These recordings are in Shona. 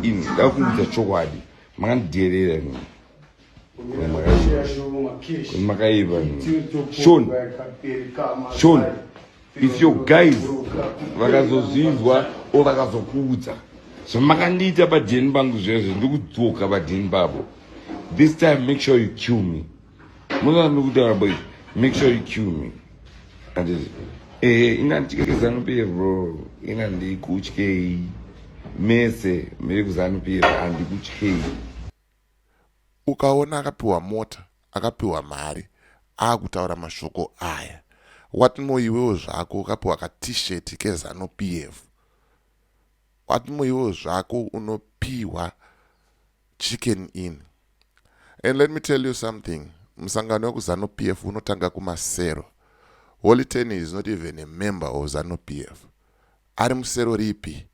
ini ndakuudza chokwadi makanditeerera makaiva Sean, if your guys vakazozvizwa o vakazokuudza zvamakandiita padheni pangu zvezvo ndikudzoka padheni papo. This time make sure you kill me. Munokutaura boys, make sure you kill me. Anditi inandityekeza bro, inandikutyei mese miri kuzanupira handikutyei. Ukaona akapiwa mota, akapiwa mari, akutaura mashoko aya. Watimo iwewo zvako ukapiwa ka t-shirt kezano PF. Watimo iwewo zvako unopiwa chicken in. And let me tell you something. Musangano wekuzano PF unotanga kumasero. Holy Ten is not even a member of Zano PF. Ari musero ripi.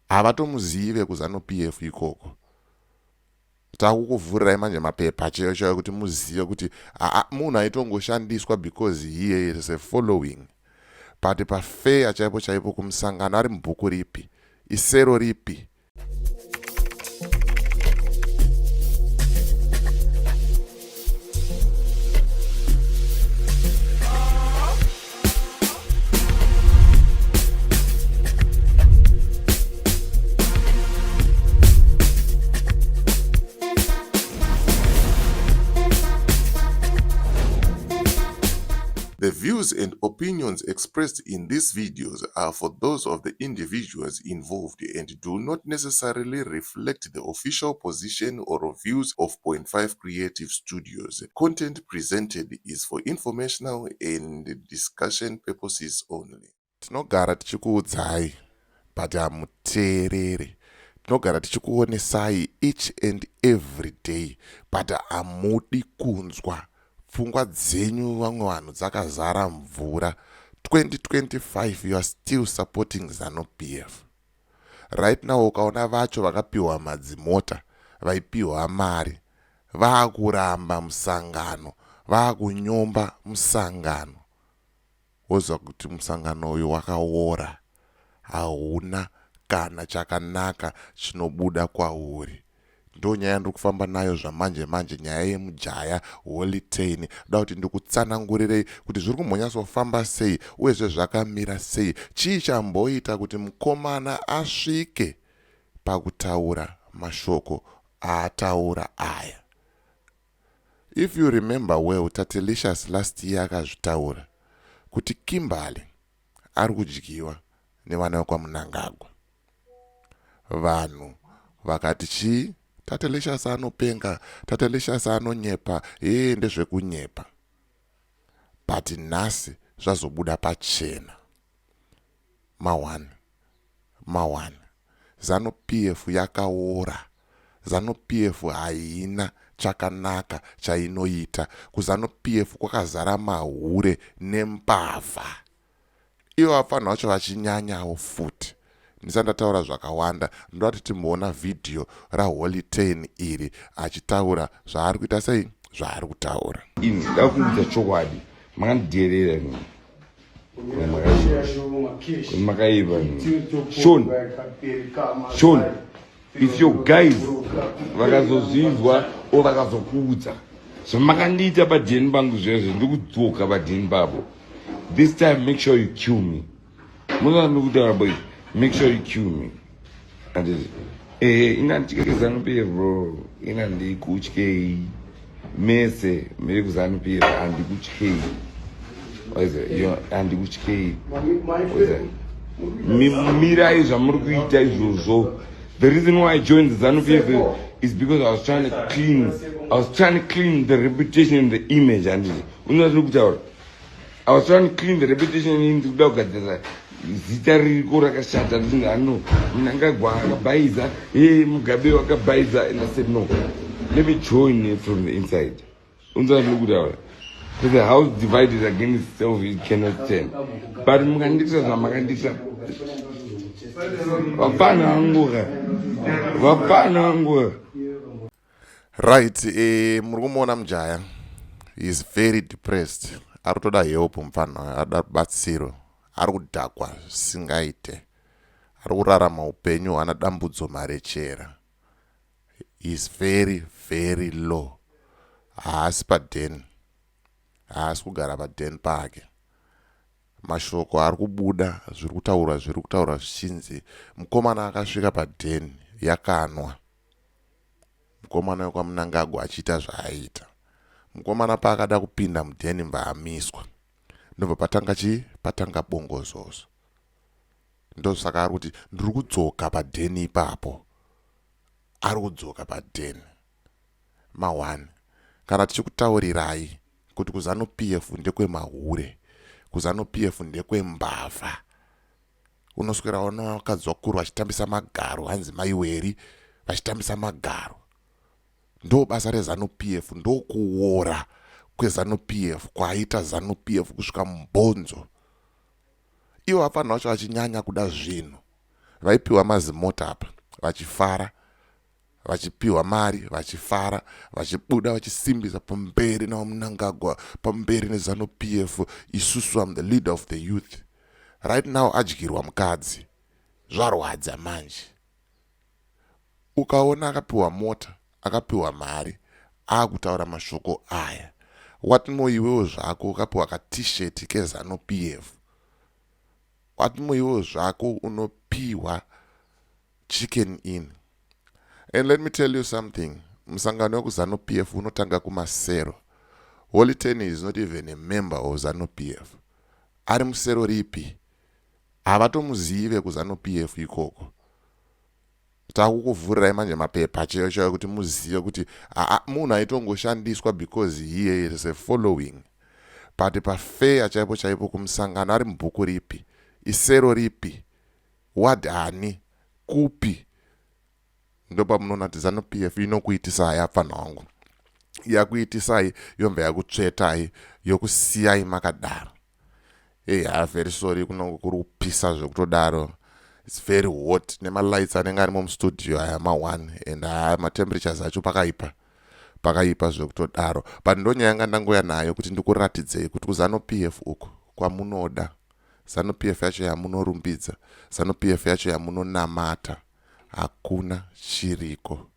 Havatomuzive kuzano PF ikoko. Takukuvhurirai manje mapepa chaiyo kuti muzive kuti munhu aitongoshandiswa because he is a following. But pafair chaipo kumusangano ari mubhuku ripi. Isero ripi. The views and opinions expressed in these videos are for those of the individuals involved and do not necessarily reflect the official position or views of Point 5 Creative Studios. Content presented is for informational and discussion purposes only. Tinogara tichikuudzai but hamuteereri. Tinogara tichikuonesai each and every day but hamudi kunzwa. Pfungwa dzenyu vamwe vanhu dzakazara mvura. 2025 you are still supporting Zano PF. Right now ukaona vacho vakapiwa madzimota, vaipiwa mari, vakuramba musangano, vakunyomba musangano. Wozwa kuti musangano uyu wakaora. Hauna kana chakanaka chinobuda kwauri. Ndo nyaya ndikufamba nayo zvamanje manje, nyaya yemujaya Holy Ten. Da kuti ndikutsanangurirei kuti zviri kumhonyasofamba sei uyezve zvakamira sei. Chii chamboita kuti mukomana asvike pakutaura mashoko aataura aya. If you remember well, Tatelicious last year akazvitaura kuti Kimberly ari kudyiwa nevana vekwaMunangagwa. Vanhu vakati chii? Tatelicious anopenga, Tatelicious anonyepa, ndezvekunyepa. But nhasi zvazobuda pachena. Mawani. Zano PF yakaora. Zano PF haina chakanaka chainoita. Kuzano PF kwakazara mahure nembavha. Ivo vafanha vacho vachinyanyawo futi. Ndisandataura zvakawanda, ndoti timboona video raHoly Ten iri achitaura zvaari kuita sei zvaari kutaura. Ini ndakuudza chokwadi makanditeerera makaiva Sean, if your guys vakazozvizwa o vakazokuudza zvamakandiita padheni pangu zvezvo ndikudzoka padheni papo. This time make sure you kill me. Munokutaura boys, make sure you kill me. Anditi inandityekeza bro, inandikutyei mese miri kuzanupira handikutyei. Handikutyei. Mirai zvamuri kuita izvozvo. The reason why I joined the ZANU-PF is because I was trying to clean the reputation and the image. I was trying to clean the reputation in the dog. Zita riko rakashata ndingano Mnangagwa akabaiza Mugabe wakabaiza. And I said no, let me join it from the inside. Because the house divided against itself, it cannot stand. But mukanditsa zvamakanditsa vapana vangu. Right, muri kumuona mujaya, he is very depressed. Ari kutoda help mufana, ari kuda batsiro. Ari kudhakwa singaite. ari kurarama upenyu hwana dambudzo marechera. Is very very low. Haasi padheni, haasi kugara padheni pake. Mashoko ari kubuda zviri kutaura zvichinzi mukomana akasvika padheni yakanwa. Mukomana wekwaMunangagwa achiita zvaaita. Mukomana paakada kupinda mudheni mbaamiswa. Ndobva patanga bongozozo. Ndosaka ari kuti ndiri kudzoka padheni ipapo. Ari kudzoka padheni. Ma1, kana tichikutaurirai kuti kuZanu-PF ndekwemahure, kuZanu-PF ndekwembavha. Unoswera ona vakadzi vakuru vachitambisa magaro, hanzi maiweri vachitambisa magaro. Ndo basa reZanu-PF, ndo kuora kweZanu-PF kwaita Zanu-PF kusvika mubhonzo. Ivo vafanira vacho vachinyanya kuda zvinhu. Vaipiwa mazimota apa vachifara, vachipiwa mari vachifara, vachibuda vachisimbisa pamberi naMunangagwa, pamberi neZanu-PF. Isusu am the leader of the youth. Right now Akadyirwa Mukadzi zvarwadza manje. Ukaona akapiwa mota, akapiwa mari, akutaura mashoko aya. Watimo iwewo zvako ukapiwa ka t-shirt keZanu-PF. Watimo iwewo zvako unopiwa chicken in. And let me tell you something. Musangano wekuZanu-PF unotanga kumasero. Holy Ten is not even a member of Zanu-PF. Ari musero ripi? Havatomuzive kuZanu-PF ikoko. Takukuvhurirai manje mapepa chaiwo kuti muzive kuti munhu aitongoshandiswa because he is a following. But pafair chaipo kumusangano ari mubhuku ripi? Isero ripi? Wadhani? Kupi? Ndopa munoona kuti Zanu-PF inokuitisai apfana wangu. Yakuitisai yobva yakutsvetai yokusiyai makadaro. Very sorry kunongo kuri kupisa zvekutodaro. It's very hot. Nemalights anenge arimo mustudio aya ma1 and matemperatures acho pakaipa zvekutodaro. But ndonyaya yanga ndangoya nayo kuti ndikuratidzei kuti kuZanu-PF uko kwamunoda. Zanu-PF yacho yamunorumbidza. Zanu-PF yacho yamunonamata. Hakuna chiriko.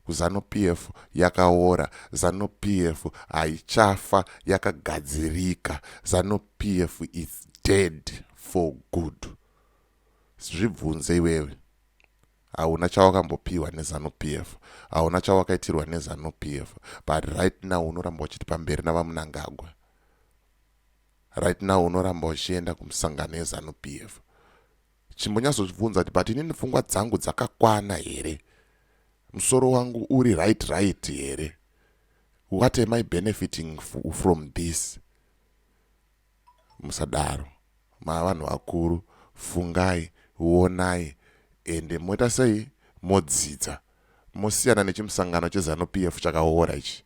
kuZanu-PF yakaora. Zanu-PF haichafa, yakagadzirika. Zanu-PF is dead for good. Zvibvunze iwewe. Hauna chawakambopiwa neZanu-PF. Hauna chawakaitirwa neZanu-PF. But right now unoramba uchiti pamberi navaMunangagwa. Right now unoramba uchienda kumusangano yeZanu-PF. Chimbonyatsozvibvunza kuti but inini pfungwa dzangu dzakakwana here? Musoro wangu uri right here? What am I benefiting from this? Musadaro. Mavanhu vakuru, fungai, onai, ende moita sei modzidza. Mosiyana nechimusangano cheZanu-PF chakaora ichi.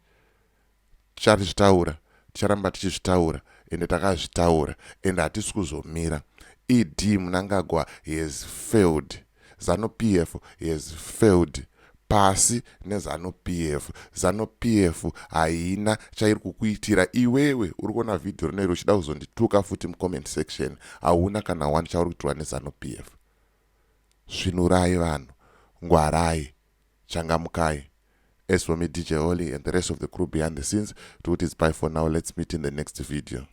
Ticharizvitaura, ticharamba tichizvitaura, ende takazvitaura, ende hatisi kuzomira. ED Munangagwa has failed. Zanu-PF has failed. Pasi neZanu-PF. Zanu-PF haina chairi kukuitira. Iwewe uri kuona video rinoiri uchida kuzondituka futi mucomment section. Hauna kana one chauri kuitirwa neZanu-PF. Svinurai vanhu, ngwarai, changamukai. As for me, DJ Oli, and the rest of the crew behind the scenes, do it is bye for now. Let's meet in the next video.